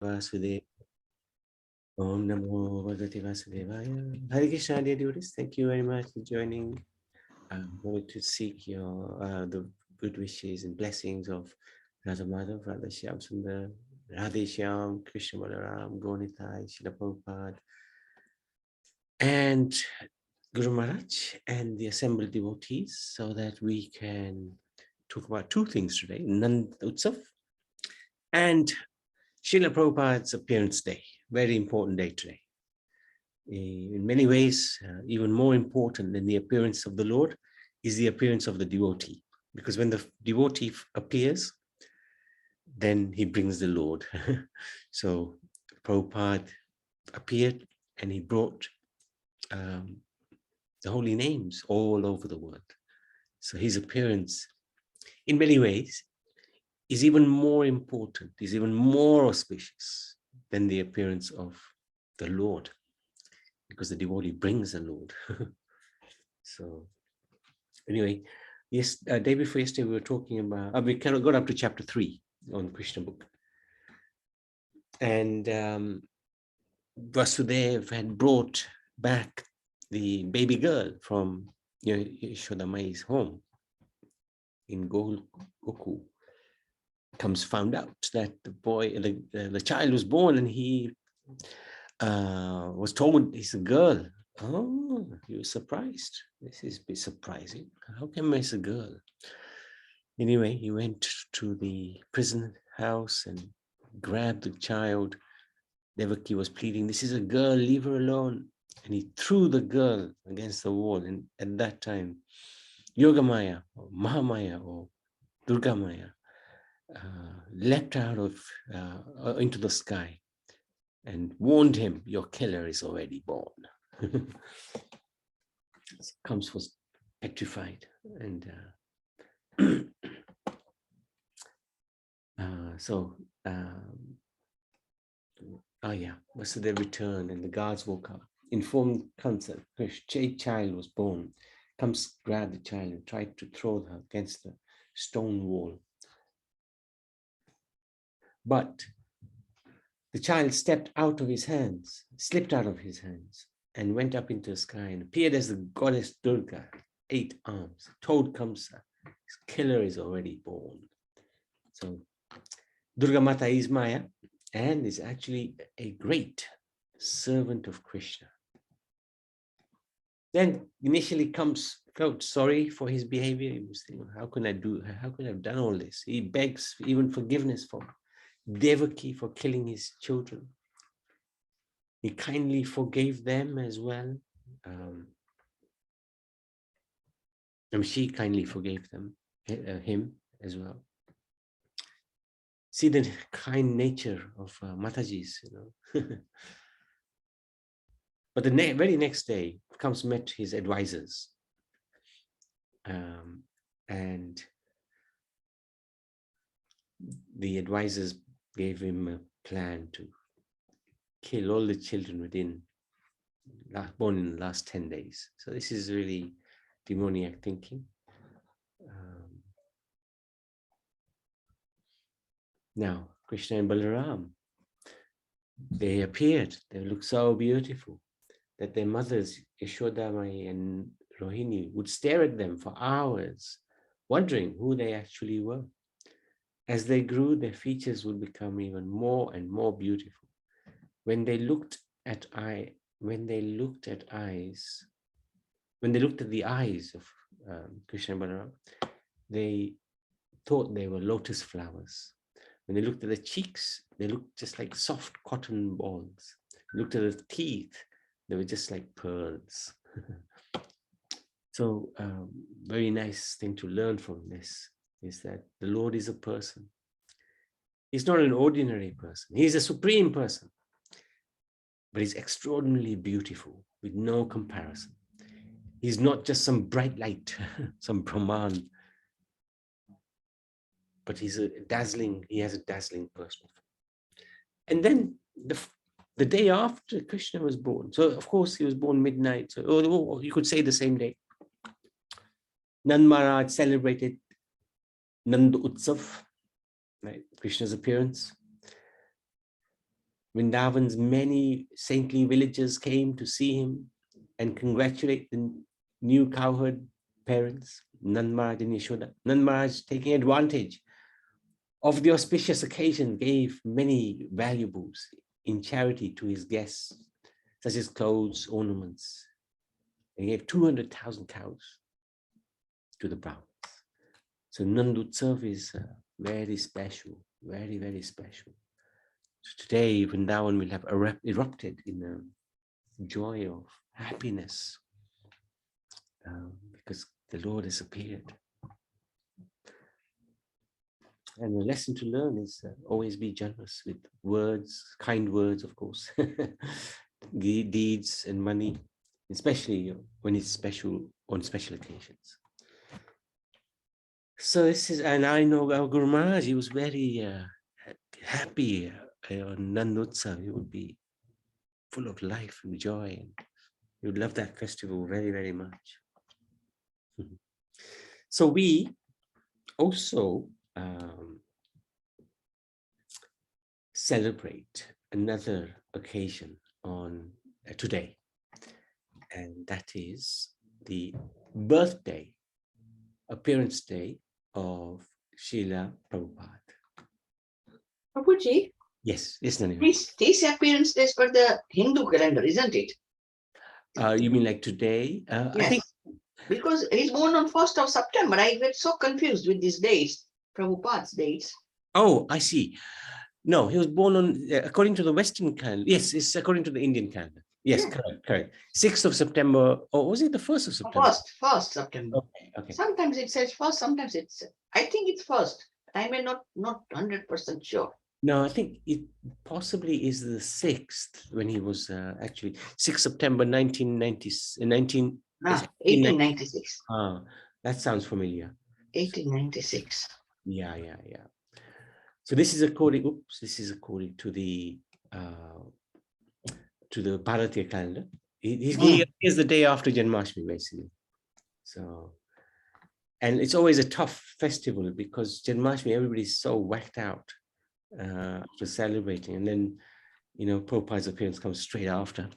Vasudeva. Om Namo Bhagavate Vasudevaya. Hare Krishna, dear devotees. Thank you very much for joining. I'm going to seek your the good wishes and blessings of Radha Madhav, Radha Shyam Sundar, Radhe Shyam, Krishna Balaram, Gaunitai, Srila Prabhupada, and Guru Maharaj and the assembled devotees, so that we can talk about two things today: Nand Utsav and Srila Prabhupada's appearance day. Very important day today. In many ways, even more important than the appearance of the Lord is the appearance of the devotee. Because when the devotee appears, then he brings the Lord. So Prabhupada appeared and he brought the holy names all over the world. So his appearance, in many ways, is even more important, is even more auspicious than the appearance of the Lord, because the devotee brings the Lord. So anyway, yes, day before yesterday we were talking about, we kind of got up to chapter 3 on the Krishna book. And Vasudev had brought back the baby girl from Yashoda Mai's home in Goku. Found out that the child was born, and he was told he's a girl. Oh, he was surprised. This is a bit surprising. How come it's a girl? Anyway, he went to the prison house and grabbed the child. Devaki was pleading, "This is a girl, leave her alone." And he threw the girl against the wall. And at that time, Yogamaya or Mahamaya or Durga Maya leapt out of into the sky and warned him, "Your killer is already born." Kamsa was petrified, and so they returned, and the guards woke up, informed Kamsa a child was born. Kamsa grabbed the child and tried to throw her against the stone wall. But the child slipped out of his hands, and went up into the sky and appeared as the goddess Durga, 8 arms, told Kamsa, his killer is already born. So Durga Mata is Maya and is actually a great servant of Krishna. Then initially felt sorry for his behavior. He was thinking, how could I have done all this? He begs even forgiveness for Devaki for killing his children. He kindly forgave them as well. And she kindly forgave him as well. See the kind nature of Matajis, But the very next day, Kamsa met his advisors. And the advisors gave him a plan to kill all the children born in the last 10 days. So this is really demoniac thinking. Now, Krishna and Balaram, they appeared. They looked so beautiful that their mothers, Yashoda Mai and Rohini, would stare at them for hours, wondering who they actually were. As they grew, their features would become even more and more beautiful. When they looked at the eyes of Krishna and Balaram, they thought they were lotus flowers. When they looked at the cheeks, they looked just like soft cotton balls. Looked at the teeth, they were just like pearls. So very nice thing to learn from this is that the Lord is a person. He's not an ordinary person. He's a supreme person. But he's extraordinarily beautiful with no comparison. He's not just some bright light, some Brahman, but he has a dazzling personal. And then the day after Krishna was born, so of course he was born midnight, so you could say the same day, Nand Maharaj celebrated Nand Utsav, right? Krishna's appearance. Vrindavan's many saintly villagers came to see him and congratulate the new cowherd parents, Nand Maharaj and Yashoda. Nand Maharaj, taking advantage of the auspicious occasion, gave many valuables in charity to his guests, such as clothes, ornaments. He gave 200,000 cows to the Brahmins. So Nandutsav is very special, very, very special. So today, Vrindavan will have erupted in joy of happiness because the Lord has appeared. And the lesson to learn is always be generous with words, kind words, of course, deeds and money, especially when it's special, on special occasions. So this is, and I know our Guru Maharaj, he was very happy on Nandutsav. He would be full of life and joy, and he would love that festival very, very much. So we also celebrate another occasion on today, and that is the birthday, appearance day of Srila Prabhupada. Prabhuji, Yes, yes, Nani. this appearance days for the Hindu calendar, isn't it? You mean like today? Yes. I think because he's born on 1st of September. I get so confused with these dates, Prabhupada's dates. Oh, I see. No, he was born on, according to the Western calendar. Yes, it's according to the Indian calendar. Yes, yeah. Correct. 6th of September, or was it the 1st of September? First September. Okay. Sometimes it says first, sometimes it's, I think it's first. I may not 100% sure. No, I think it possibly is the 6th when he was actually 6th September 1896. That sounds familiar. 1896. Yeah. So this is according to the Bharatiya calendar. He is the day after Janmashtami, basically. So, and it's always a tough festival because Janmashtami, everybody's so whacked out for celebrating, and then Prabhupada's appearance comes straight after.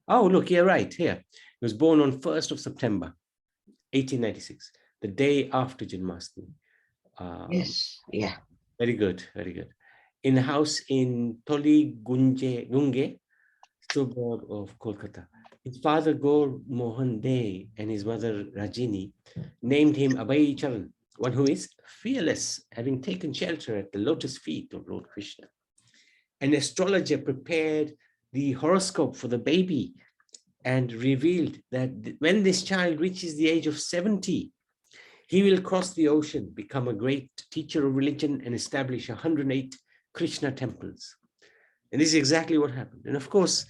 Oh, look, you're right here. He was born on 1st of September, 1896, the day after Janmashtami. Yes, yeah. Very good. In a house in Toli Gunge, suburb of Kolkata. His father, Gaur Mohan Dey, and his mother, Rajini, named him Abhay Charan, one who is fearless, having taken shelter at the lotus feet of Lord Krishna. An astrologer prepared the horoscope for the baby and revealed that when this child reaches the age of 70, he will cross the ocean, become a great teacher of religion, and establish 108 Krishna temples. And this is exactly what happened. And of course,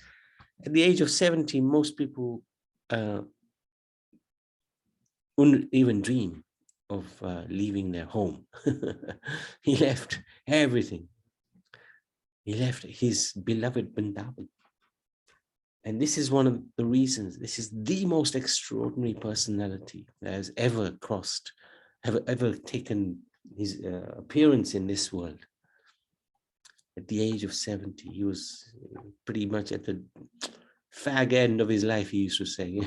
at the age of 70, most people wouldn't even dream of leaving their home. He left everything. He left his beloved Vrindavan. And this is one of the reasons, this is the most extraordinary personality that has ever taken his appearance in this world. At the age of 70, he was pretty much at the fag end of his life, he used to say.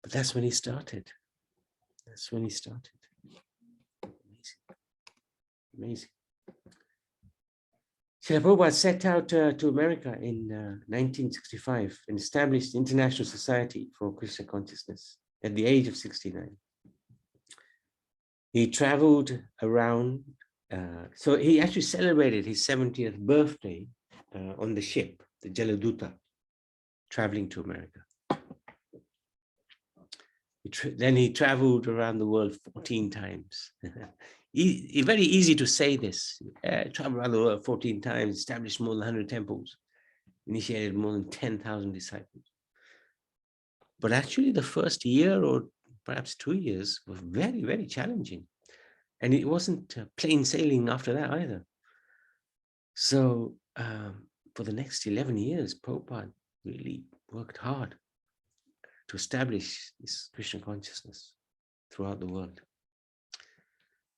But that's when he started. Amazing. Srila Prabhupada set out to America in 1965 and established the International Society for Krishna Consciousness at the age of 69. He traveled around, so he actually celebrated his 70th birthday on the ship, the Jaladuta, traveling to America. Then he traveled around the world 14 times. Very easy to say this. Traveled around the world 14 times, established more than 100 temples, initiated more than 10,000 disciples. But actually the first year or perhaps 2 years was very, very challenging. And it wasn't plain sailing after that either. So for the next 11 years, Prabhupada really worked hard to establish this Krishna consciousness throughout the world.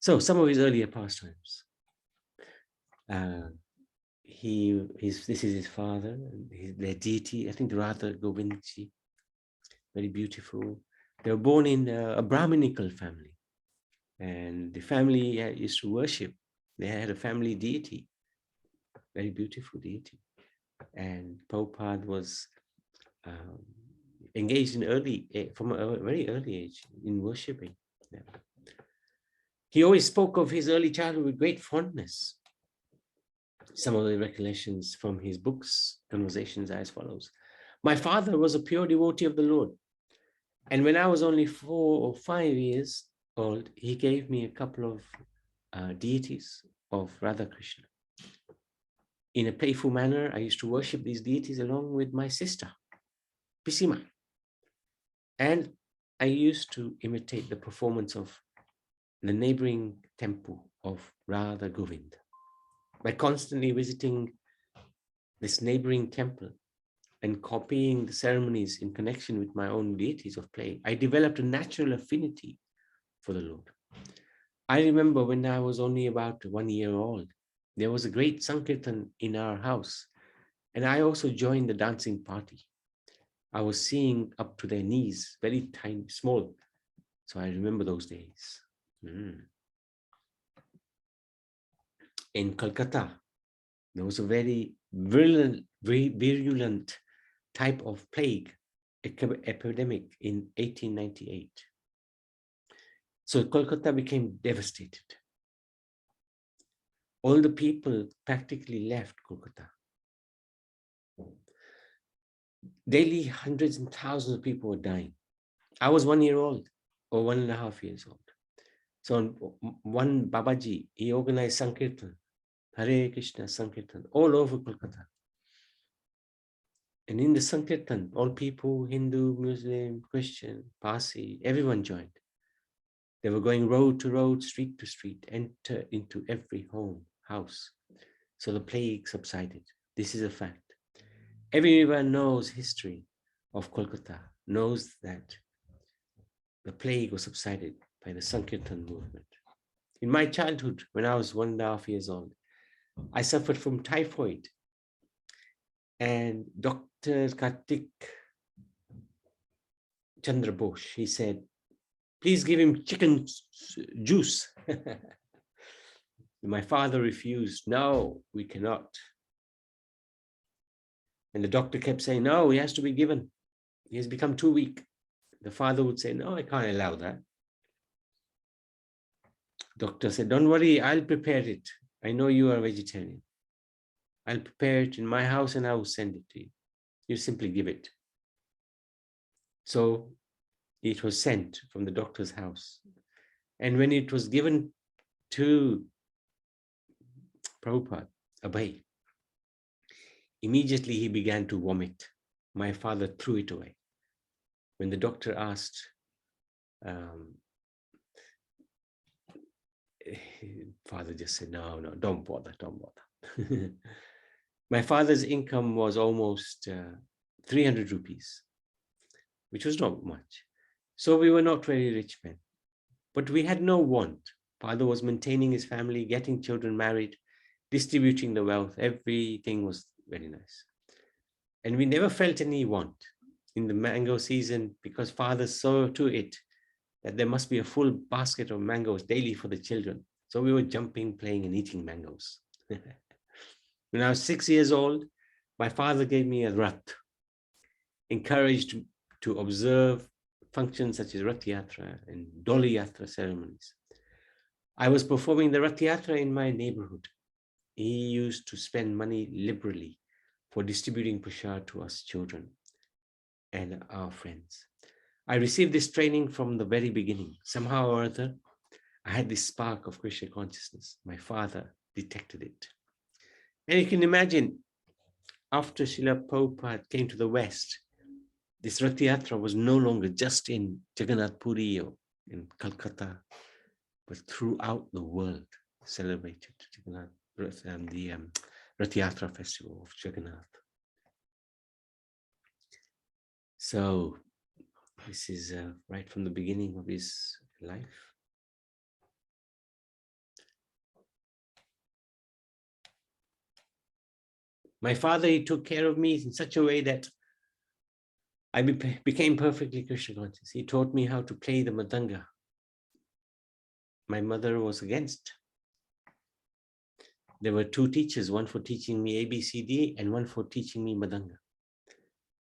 So some of his earlier pastimes. this is his father, their deity, I think Radha Govindji, very beautiful. They were born in a Brahminical family, and the family used to worship. They had a family deity, very beautiful deity. And Prabhupada was engaged in from a very early age in worshipping. Yeah. He always spoke of his early childhood with great fondness. Some of the recollections from his books, conversations, are as follows. My father was a pure devotee of the Lord. And when I was only 4 or 5 years old, he gave me a couple of deities of Radha Krishna. In a playful manner, I used to worship these deities along with my sister, Pisima. And I used to imitate the performance of the neighboring temple of Radha Govind. By constantly visiting this neighboring temple and copying the ceremonies in connection with my own deities of play, I developed a natural affinity for the Lord. I remember when I was only about 1 year old, there was a great Sankirtan in our house, and I also joined the dancing party. I was seeing up to their knees, very tiny, small. So I remember those days. In Calcutta, there was a very virulent type of plague epidemic in 1898. So Kolkata became devastated. All the people practically left Kolkata. Daily, hundreds and thousands of people were dying. I was 1 year old or 1.5 years old. So one Babaji, he organized Sankirtan, Hare Krishna Sankirtan, all over Kolkata. And in the Sankirtan, all people, Hindu, Muslim, Christian, Parsi, everyone joined. They were going road to road, street to street, enter into every home, house. So the plague subsided. This is a fact. Everyone knows history of Kolkata, knows that the plague was subsided by the Sankirtan movement. In my childhood, when I was 1.5 years old, I suffered from typhoid. And Dr. Kartik Chandra Bose, he said, please give him chicken juice. My father refused. No, we cannot. And the doctor kept saying, no, he has to be given. He has become too weak. The father would say, no, I can't allow that. Doctor said, don't worry, I'll prepare it. I know you are a vegetarian. I'll prepare it in my house and I will send it to you. You simply give it. So it was sent from the doctor's house. And when it was given to Prabhupada, Abhay, immediately he began to vomit. My father threw it away. When the doctor asked, father just said, no, don't bother. My father's income was almost 300 rupees, which was not much. So we were not very rich men, but we had no want. Father was maintaining his family, getting children married, distributing the wealth. Everything was very nice. And we never felt any want in the mango season because father saw to it that there must be a full basket of mangoes daily for the children. So we were jumping, playing, and eating mangoes. When I was 6 years old, my father gave me a rat, encouraged to observe functions such as Rath Yatra and Doli Yatra ceremonies. I was performing the Rath Yatra in my neighborhood. He used to spend money liberally for distributing prasad to us children and our friends. I received this training from the very beginning. Somehow or other, I had this spark of Krishna consciousness. My father detected it. And you can imagine, after Srila Prabhupada came to the West, this Rath Yatra was no longer just in Jagannath Puri or in Calcutta, but throughout the world celebrated Jagannath and the Rath Yatra festival of Jagannath. So this is right from the beginning of his life. My father, he took care of me in such a way that I became perfectly Krishna conscious. He taught me how to play the madanga. My mother was against. There were two teachers, one for teaching me ABCD and one for teaching me madanga.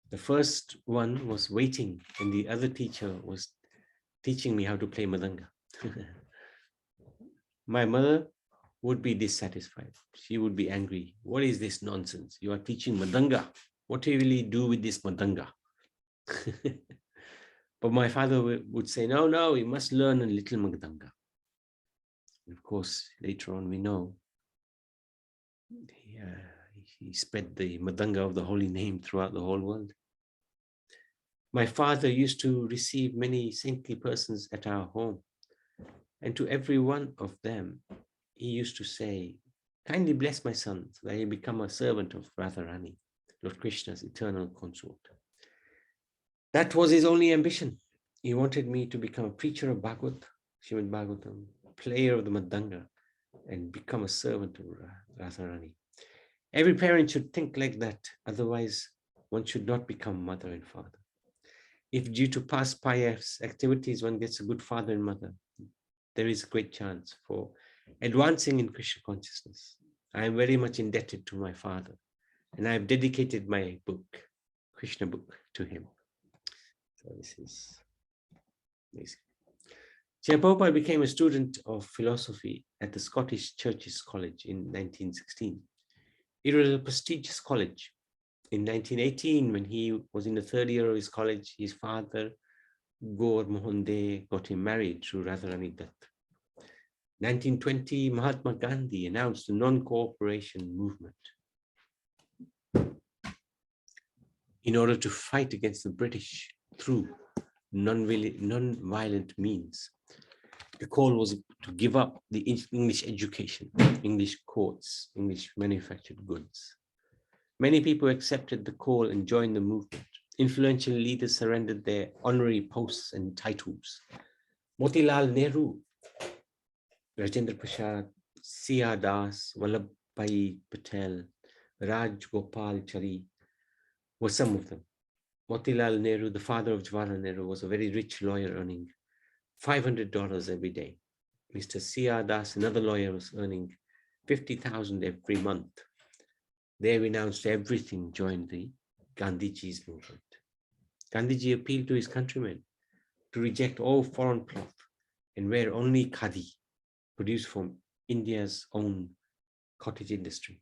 The first one was waiting and the other teacher was teaching me how to play madanga. My mother would be dissatisfied. She would be angry. What is this nonsense? You are teaching madanga. What do you really do with this madanga? But my father would say, no, you must learn a little madanga. Of course, later on we know he spread the madanga of the holy name throughout the whole world. My father used to receive many saintly persons at our home. And to every one of them, he used to say, kindly bless my son so that he become a servant of Radharani, Lord Krishna's eternal consort. That was his only ambition. He wanted me to become a preacher of Bhagavad, Srimad Bhagavatam, player of the Madanga, and become a servant of Radharani. Every parent should think like that. Otherwise, one should not become mother and father. If due to past pious activities, one gets a good father and mother, there is a great chance for advancing in Krishna consciousness. I am very much indebted to my father, and I have dedicated my book, Krishna book, to him. So this is amazing. Srila Prabhupada became a student of philosophy at the Scottish Churches College in 1916. It was a prestigious college. In 1918, when he was in the third year of his college, his father, Gaur Mohan De, got him married to Radharani Dutt. 1920, Mahatma Gandhi announced a non-cooperation movement in order to fight against the British through non-violent means. The call was to give up the English education, English courts, English manufactured goods. Many people accepted the call and joined the movement. Influential leaders surrendered their honorary posts and titles. Motilal Nehru, Rajendra Prasad, C.R. Das, Vallabhbhai Patel, Raj Gopal Chari were some of them. Motilal Nehru, the father of Jawaharlal Nehru, was a very rich lawyer earning $500 every day. Mr. C.R. Das, another lawyer, was earning $50,000 every month. They renounced everything, joined the Gandhiji's movement. Gandhiji appealed to his countrymen to reject all foreign cloth and wear only khadi, produced from India's own cottage industry.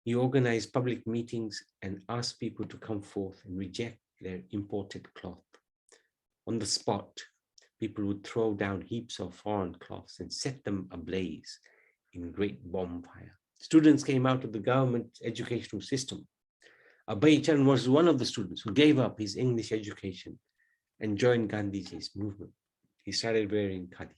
He organized public meetings and asked people to come forth and reject their imported cloth. On the spot, people would throw down heaps of foreign cloths and set them ablaze in great bonfire. Students came out of the government educational system. Abhay Charan was one of the students who gave up his English education and joined Gandhiji's movement. He started wearing khadi.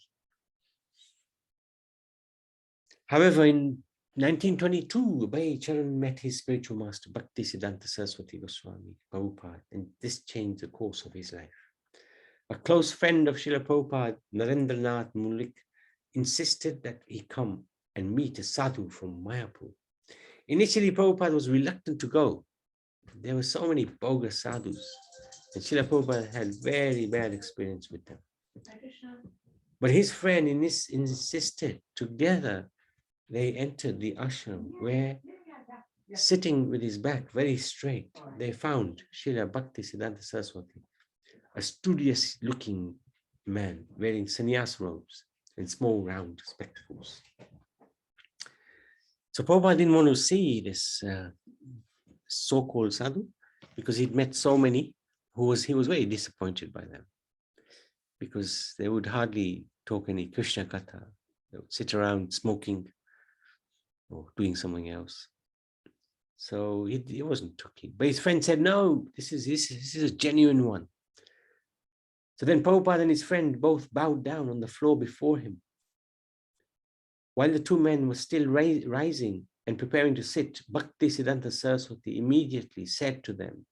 However, in 1922, Abhay Charan met his spiritual master, Bhaktisiddhanta Saraswati Goswami, Prabhupada, and this changed the course of his life. A close friend of Srila Prabhupada, Narendranath Mulik, insisted that he come and meet a sadhu from Mayapur. Initially, Prabhupada was reluctant to go. There were so many bogus sadhus, and Srila Prabhupada had very bad experience with them. But his friend insisted. Together, they entered the ashram where, sitting with his back very straight, they found Srila Bhaktisiddhanta Saraswati, a studious-looking man wearing sannyas robes and small round spectacles. So Prabhupada didn't want to see this so-called sadhu because he'd met so many he was very disappointed by them because they would hardly talk any Krishna katha. They would sit around smoking or doing something else. So he wasn't too keen. But his friend said, no, this is a genuine one. So then Prabhupada and his friend both bowed down on the floor before him. While the two men were still rising and preparing to sit, Bhaktisiddhanta Saraswati immediately said to them,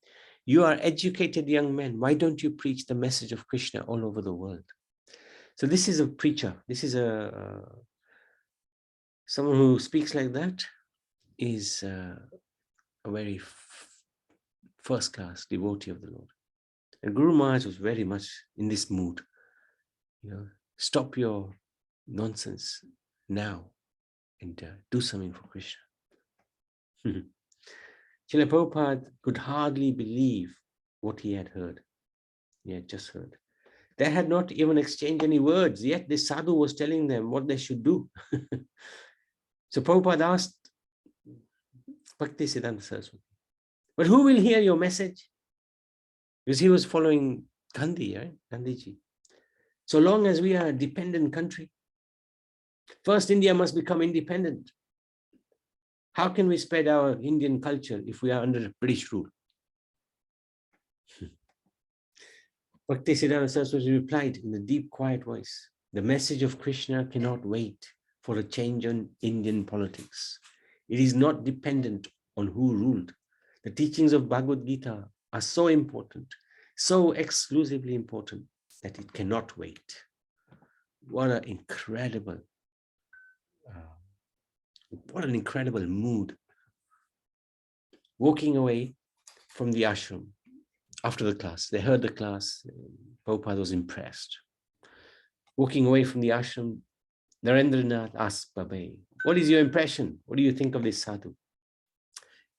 you are educated young men. Why don't you preach the message of Krishna all over the world? So this is a preacher. This is someone who speaks like that is a very first-class devotee of the Lord. And Guru Maharaj was very much in this mood. Stop your nonsense now and do something for Krishna. Srila Prabhupada could hardly believe what he had heard. He had just heard. They had not even exchanged any words, yet this sadhu was telling them what they should do. So Prabhupada asked Bhaktisiddhanta Saraswati, but who will hear your message? Because he was following Gandhi, right? Gandhiji. So long as we are a dependent country, first India must become independent. How can we spread our Indian culture if we are under British rule? Bhaktisiddhanta Saraswati replied in a deep, quiet voice, the message of Krishna cannot wait for a change in Indian politics. It is not dependent on who ruled. The teachings of Bhagavad Gita are so important, so exclusively important, that it cannot wait. What an incredible mood. Walking away from the ashram after the class, they heard the class, Prabhupada was impressed. Walking away from the ashram, Narendranath asked Babai, what is your impression? What do you think of this sadhu?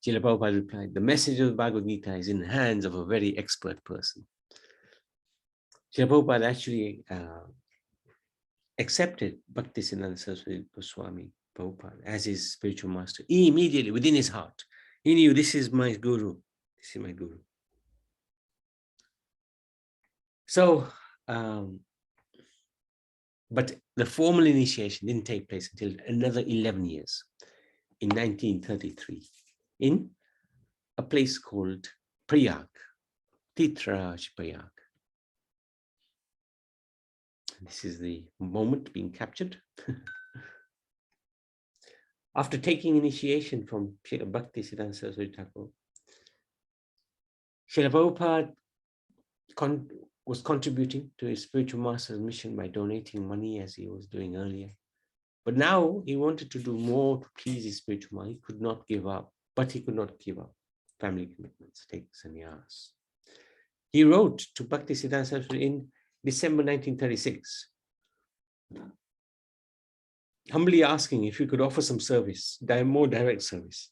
Srila Prabhupada replied, the message of the Bhagavad Gita is in the hands of a very expert person. Srila Prabhupada actually accepted Bhaktisiddhanta Saraswati Goswami Prabhupada as his spiritual master. He immediately, within his heart, he knew this is my guru. This is my guru. So, but the formal initiation didn't take place until another 11 years, in 1933, in a place called Prayag, Titraj Prayag. This is the moment being captured. After taking initiation from Bhaktisiddhanta Saraswati Thakur, Srila Prabhupada was contributing to his spiritual master's mission by donating money as he was doing earlier. But now he wanted to do more to please his spiritual master. He could not give up, but he could not give up family commitments, take sannyas. He wrote to Bhaktisiddhanta Saraswati in December 1936, humbly asking if he could offer some service, more direct service.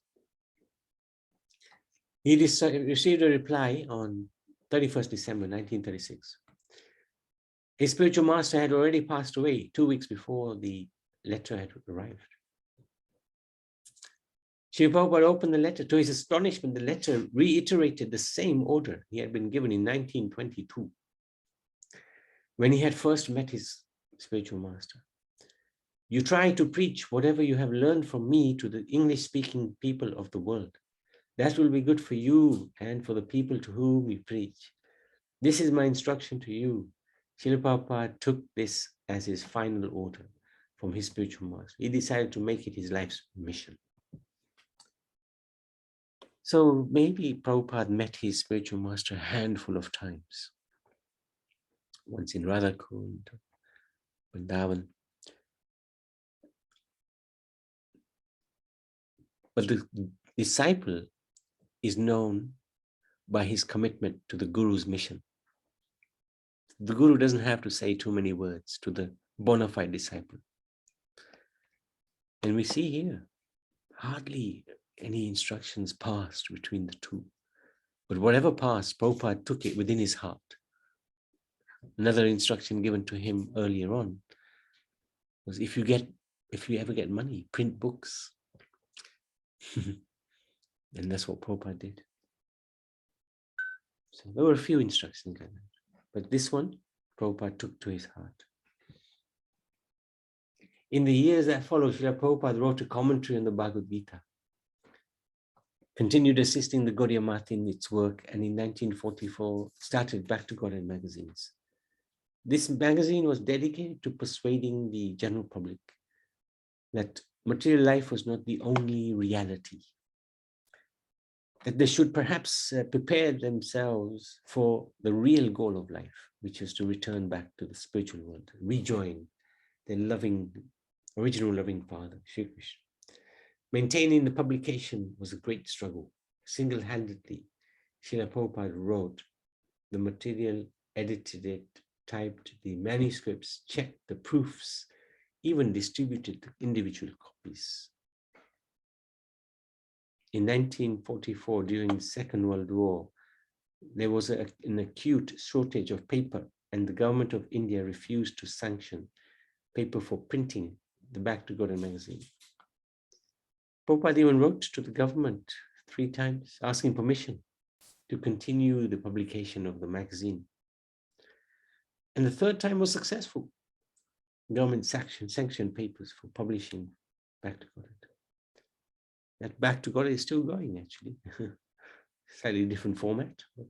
He received a reply on 31st December 1936. His spiritual master had already passed away 2 weeks before the letter had arrived. Srila Prabhupada opened the letter. To his astonishment, the letter reiterated the same order he had been given in 1922, when he had first met his spiritual master. You try to preach whatever you have learned from me to the English-speaking people of the world. That will be good for you and for the people to whom we preach. This is my instruction to you. Srila Prabhupada took this as his final order from his spiritual master. He decided to make it his life's mission. So maybe Prabhupada met his spiritual master a handful of times. Once in Radhakund, Vrindavan. But the disciple is known by his commitment to the Guru's mission. The Guru doesn't have to say too many words to the bona fide disciple. And we see here, hardly any instructions passed between the two. But whatever passed, Prabhupada took it within his heart. Another instruction given to him earlier on was, if you ever get money, print books. And that's what Prabhupada did. So there were a few instructions like that. But this one, Prabhupada took to his heart. In the years that followed, Srila Prabhupada wrote a commentary on the Bhagavad Gita, continued assisting the Gaudiya Math in its work, and in 1944 started Back to Godhead magazines. This magazine was dedicated to persuading the general public that material life was not the only reality, that they should perhaps prepare themselves for the real goal of life, which is to return back to the spiritual world, rejoin their original loving Father, Shri Krishna. Maintaining the publication was a great struggle, single-handedly, Srila Prabhupada wrote the material, edited it, typed the manuscripts, checked the proofs, even distributed individual copies. In 1944, during the Second World War, there was an acute shortage of paper, and the government of India refused to sanction paper for printing the Back to God magazine. Prabhupada even wrote to the government 3 times asking permission to continue the publication of the magazine. And the 3rd time was successful. Government sanctioned papers for publishing Back to God. That Back to God is still going, actually. Slightly different format. But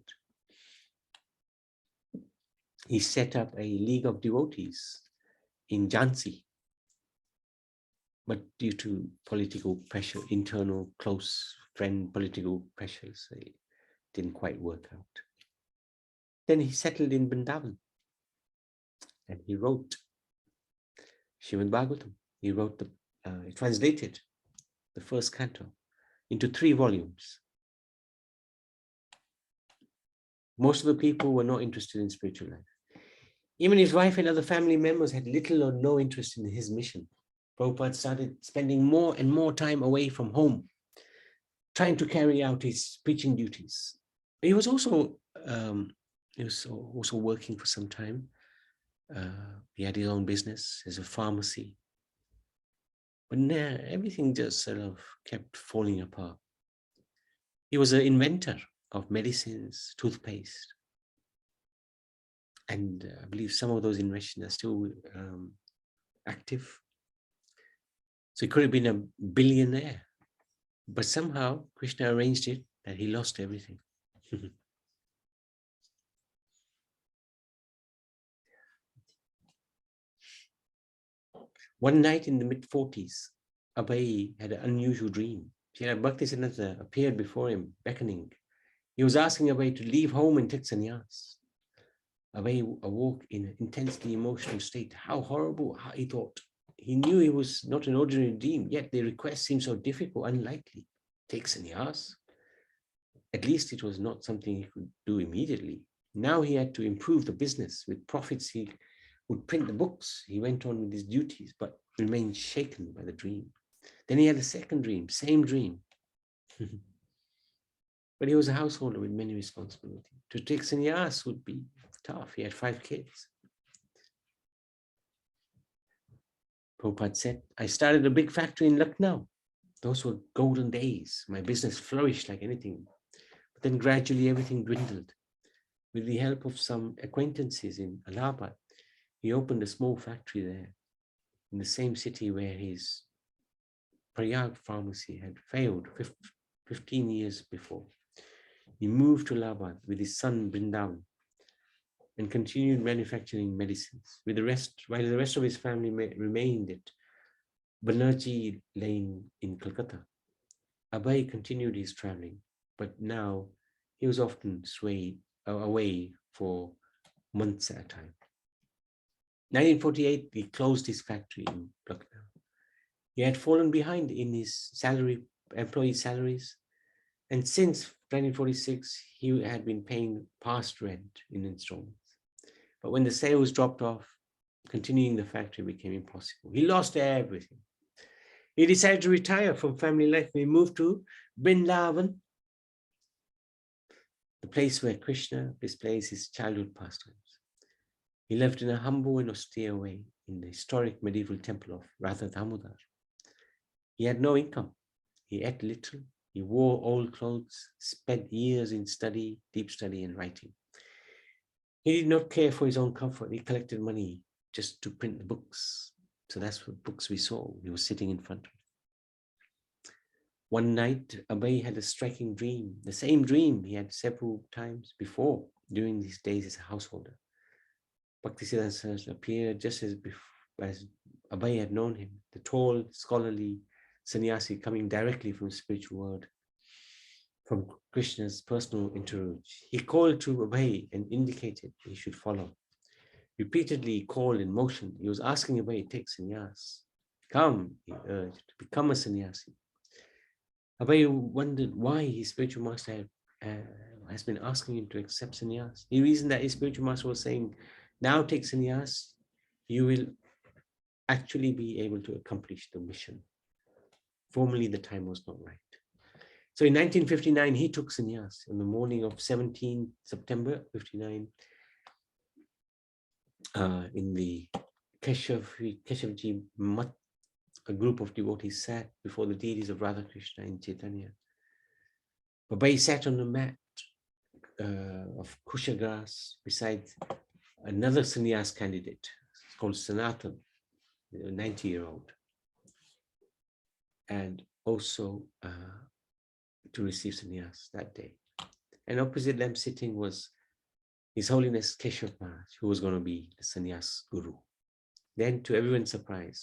he set up a League of Devotees in Jhansi. But due to political pressure, internal close friend political pressures, it didn't quite work out. Then he settled in Vrindavan and he wrote Srimad Bhagavatam. He wrote he translated the 1st canto into 3 volumes. Most of the people were not interested in spiritual life. Even his wife and other family members had little or no interest in his mission. Prabhupada started spending more and more time away from home, trying to carry out his preaching duties. He was also working for some time. He had his own business as a pharmacy. But everything just sort of kept falling apart. He was an inventor of medicines, toothpaste. And I believe some of those inventions are still active. So he could have been a billionaire. But somehow Krishna arranged it that he lost everything. One night in the mid-40s, Abhay had an unusual dream. Srila Bhaktisiddhanta appeared before him, beckoning. He was asking Abhay to leave home and take sannyas. Abhay awoke in an intensely emotional state. How horrible, he thought. He knew it was not an ordinary dream, yet the request seemed so difficult, unlikely. Take sannyas? At least it was not something he could do immediately. Now he had to improve the business. With profits, he would print the books. He went on with his duties, but remained shaken by the dream. Then he had a second dream, same dream. But he was a householder with many responsibilities. To take sannyas would be tough. He had 5 kids. Prabhupada said, I started a big factory in Lucknow. Those were golden days. My business flourished like anything. But then gradually everything dwindled. With the help of some acquaintances in Allahabad, he opened a small factory there in the same city where his Prayag pharmacy had failed 15 years before. He moved to Allahabad with his son Vrindavan and continued manufacturing medicines. While the rest of his family remained at Banerjee Lane in Calcutta, Abhay continued his traveling, but now he was often away for months at a time. 1948, he closed his factory in Lucknow. He had fallen behind in his employee salaries, and since 1946, he had been paying past rent in installments. But when the sales dropped off, continuing the factory became impossible. He lost everything. He decided to retire from family life. He moved to Vrindavan, the place where Krishna displays his childhood pastimes. He lived in a humble and austere way in the historic medieval temple of Radha Damodar. He had no income. He ate little. He wore old clothes, spent years in deep study and writing. He did not care for his own comfort. He collected money just to print the books. So that's what books we saw. He was sitting in front of it. One night, Abhay had a striking dream, the same dream he had several times before during these days as a householder. Bhaktisiddhanta appeared just as Abhay had known him, the tall, scholarly sannyasi coming directly from the spiritual world, from Krishna's personal entourage. He called to Abhay and indicated he should follow. Repeatedly he called in motion. He was asking Abhay, take sannyas. Come, he urged, become a sannyasi. Abai wondered why his spiritual master has been asking him to accept sannyas. The reason that his spiritual master was saying, now take sannyas, you will actually be able to accomplish the mission. Formerly, the time was not right. So in 1959, he took sannyas on the morning of 17 September 59 in the Keshavji Mat. A group of devotees sat before the deities of Radha Krishna in Chaitanya. Babai sat on the mat of kusha grass beside another sannyas candidate called Sanatan, a 90-year-old, and also to receive sannyas that day. And opposite them sitting was His Holiness Keshav Maharaj, who was going to be the sannyas guru. Then, to everyone's surprise,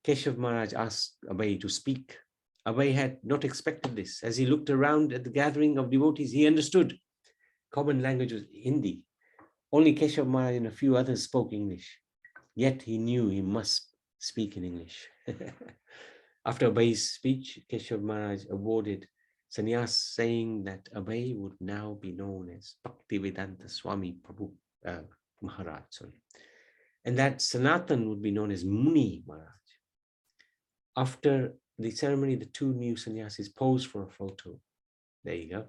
Keshav Maharaj asked Abai to speak. Abai had not expected this. As he looked around at the gathering of devotees, he understood. Common language was Hindi. Only Keshav Maharaj and a few others spoke English. Yet he knew he must speak in English. After Abai's speech, Keshav Maharaj awarded sannyas, saying that Abai would now be known as Bhaktivedanta Swami Prabhu Maharaj. And that Sanatan would be known as Muni Maharaj. After the ceremony, the two new sannyasis posed for a photo. There you go.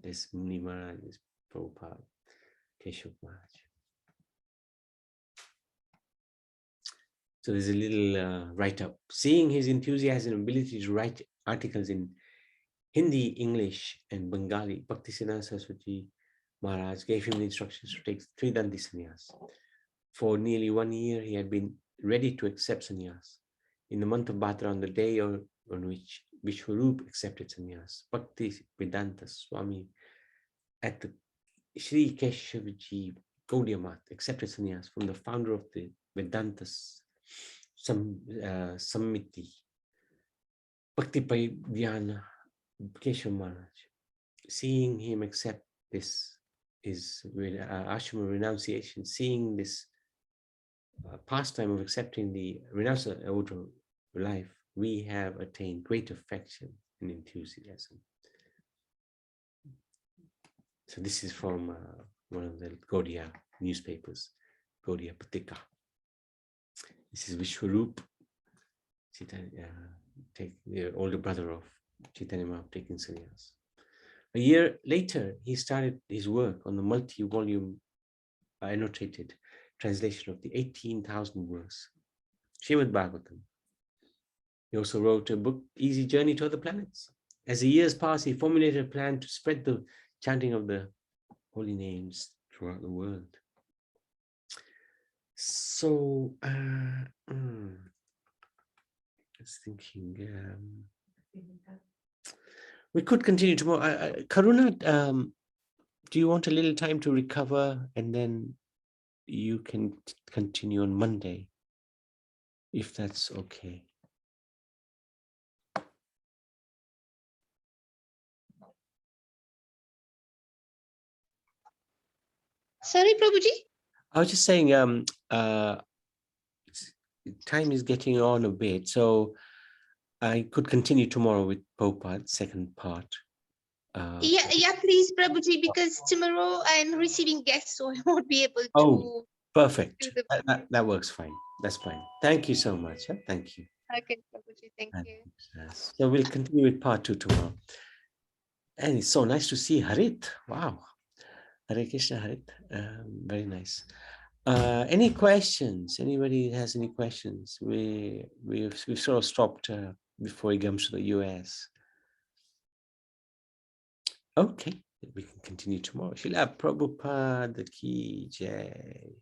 This Muni Maharaj is Prabhupada, Keshav Maharaj. So there's a little write-up. Seeing his enthusiasm and ability to write articles in Hindi, English, and Bengali, Bhaktisiddhanta Saraswati Maharaj gave him the instructions to take Tridandi sannyas. For nearly 1 year, he had been ready to accept sannyas. In the month of Bhadra, on the day on which Vishwarup accepted sannyas, Bhaktivedanta Swami at the Sri Keshavji Gaudiya Math accepted sannyas from the founder of the Vedanta Samiti, Bhakti Paidhyana Keshav Maharaj. Seeing him accept this is ashram renunciation, seeing this pastime of accepting the renounced order of life, we have attained great affection and enthusiasm. So this is from one of the Gaudiya newspapers, Gaudiya Patika. This is Vishwarup, the older brother of Chaitanya Mahaprabhu taking sannyas. A year later, he started his work on the multi-volume annotated translation of the 18,000 verse Srimad Bhagavatam. He also wrote a book, Easy Journey to Other Planets. As the years passed, he formulated a plan to spread the chanting of the holy names throughout the world. So, I was thinking, we could continue tomorrow. Karuna, do you want a little time to recover and then you can continue on Monday, if that's okay? Sorry, Prabhuji? I was just saying, time is getting on a bit, so I could continue tomorrow with Prabhupada's second part. Yeah, please, Prabhuji, because tomorrow I'm receiving guests, so I won't be able to. Oh, perfect. do the. That works fine. That's fine. Thank you so much. Huh? Thank you. Okay, Prabhuji, thank you. Yes. So we'll continue with part 2 tomorrow. And it's so nice to see Harit. Wow. Hare Krishna, Harit. Very nice. Any questions? Anybody has any questions? We've sort of stopped before he comes to the US. Okay, we can continue tomorrow. Srila Prabhupada Ki Jai.